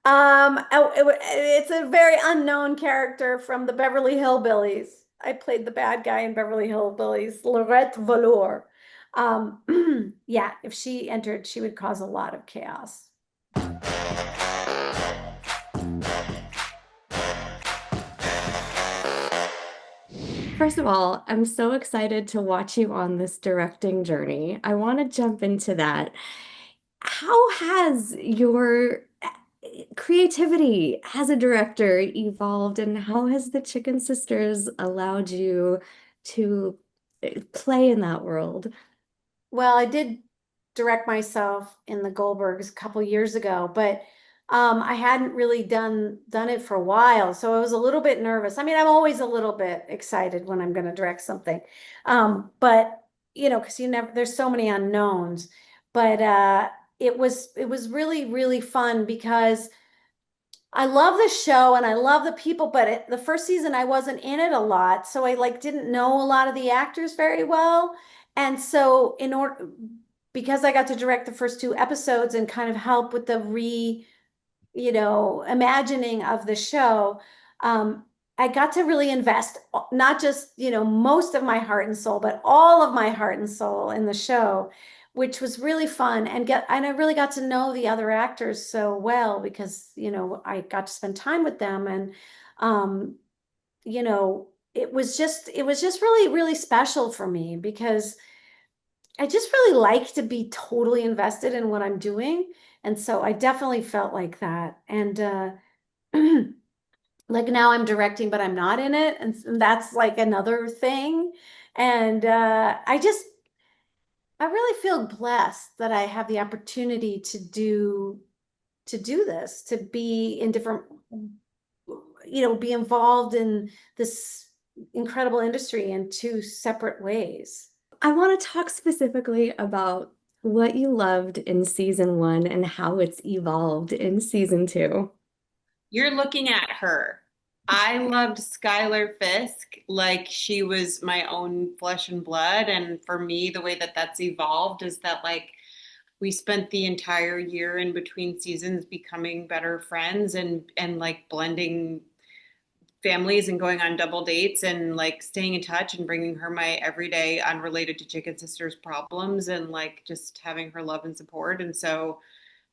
It's a very unknown character from the Beverly Hillbillies. I played the bad guy in Beverly Hillbillies, Lorette Velour. Yeah, if she entered, she would cause a lot of chaos. First of all, I'm so excited to watch you on this directing journey. I want to jump into that. How has your creativity as a director evolved, and how has the Chicken Sisters allowed you to play in that world? Well, I did direct myself in the Goldbergs a couple years ago, but I hadn't really done it for a while, so I was a little bit nervous. I mean, I'm always a little bit excited when I'm going to direct something, but because you never there's so many unknowns. But it was really fun because I love the show and I love the people, but the first season I wasn't in it a lot, so I like didn't know a lot of the actors very well. And so because I got to direct the first two episodes and kind of help with the imagining of the show, I got to really invest not just, most of my heart and soul, but all of my heart and soul in the show, which was really fun and I really got to know the other actors so well because, I got to spend time with them and um, it was just really special for me because I just really like to be totally invested in what I'm doing. And so I definitely felt like that. And like now I'm directing, but I'm not in it. And that's like another thing. And I really feel blessed that I have the opportunity to do this, to be in different, be involved in this incredible industry in two separate ways. I want to talk specifically about what you loved in season one and how it's evolved in season two. You're looking at her. I loved Schuyler Fisk like she was my own flesh and blood. And for me, the way that that's evolved is that like we spent the entire year in between seasons becoming better friends and like blending families and going on double dates and like staying in touch and bringing her my everyday unrelated to Chicken Sisters problems and like just having her love and support. And so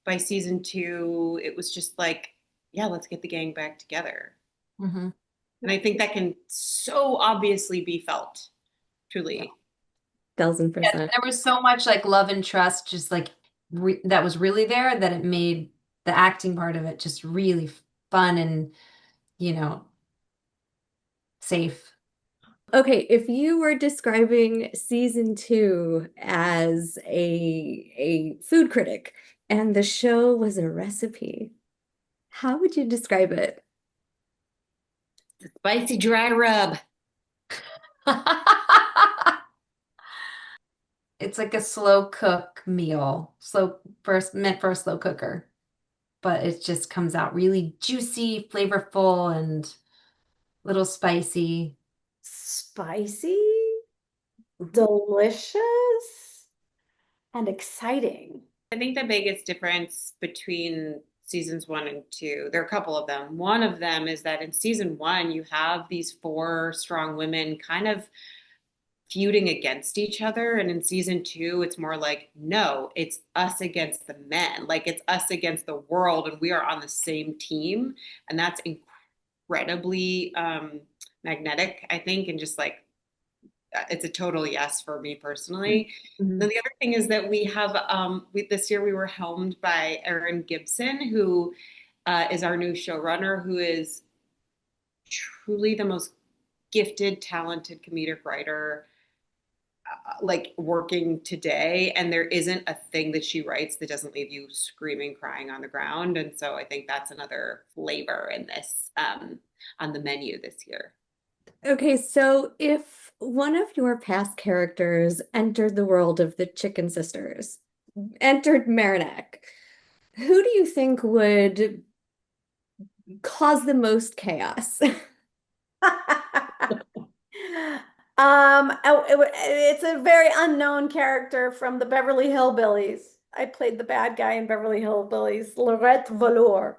by season two, it was just like, yeah, let's get the gang back together. Mhm. And I think that can so obviously be felt, truly. Thousand Yeah, percent. there was so much like love and trust, just like that was really there that it made the acting part of it just really fun and, you know, safe. Okay, if you were describing season two as a food critic and the show was a recipe, how would you describe it? Spicy dry rub. It's like a slow cook meal, slow first meant for a slow cooker, but it just comes out really juicy, flavorful, and little spicy. Spicy, delicious, and exciting. I think the biggest difference between seasons one and two, there are a couple of them. One of them is that in season one, you have these four strong women kind of feuding against each other. And in season two, it's more like, no, it's us against the men. Like it's us against the world, and we are on the same team. And that's incredibly magnetic, I think, and just like it's a total yes for me personally. Mhm. Then the other thing is that we have this year we were helmed by Erin Gibson, who is our new showrunner, who is truly the most gifted, talented comedic writer like working today, and there isn't a thing that she writes that doesn't leave you screaming crying on the ground. And so I think that's another flavor in this on the menu this year. Okay, so if one of your past characters entered the world of the Chicken Sisters, entered Marinac, who do you think would cause the most chaos? It's a very unknown character from the Beverly Hillbillies. I played the bad guy in Beverly Hillbillies, Lorette Velour.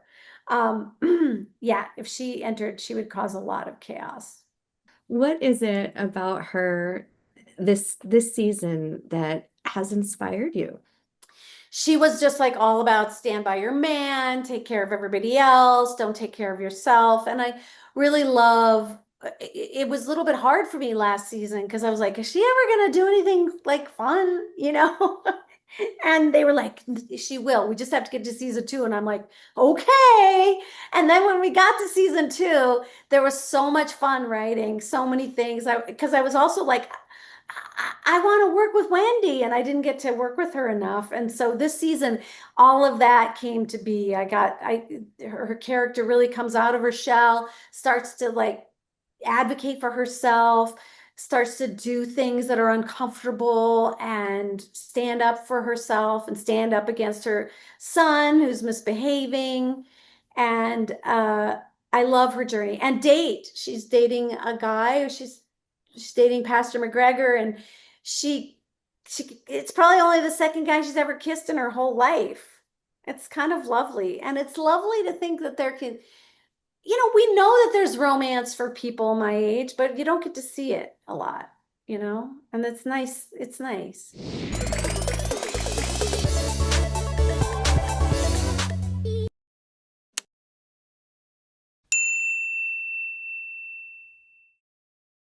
Yeah, if she entered, she would cause a lot of chaos. What is it about her this season that has inspired you? She was just like all about stand by your man, take care of everybody else, don't take care of yourself. And I really love it was a little bit hard for me last season because I was like, is she ever gonna do anything like fun, you know? And they were like, she will. We just have to get to season 2. And I'm like, okay. And then when we got to season 2, there was so much fun writing, so many things. Because I was also like, I want to work with Wendy, and I didn't get to work with her enough. And so this season, all of that came to be. Her character really comes out of her shell, starts to like advocate for herself, starts to do things that are uncomfortable and stand up for herself and stand up against her son who's misbehaving. And I love her journey and date. She's dating a guy. She's dating Pastor McGregor, and she it's probably only the second guy she's ever kissed in her whole life. It's kind of lovely. And it's lovely to think that there can, we know that there's romance for people my age, but you don't get to see it a lot, and it's nice. It's nice.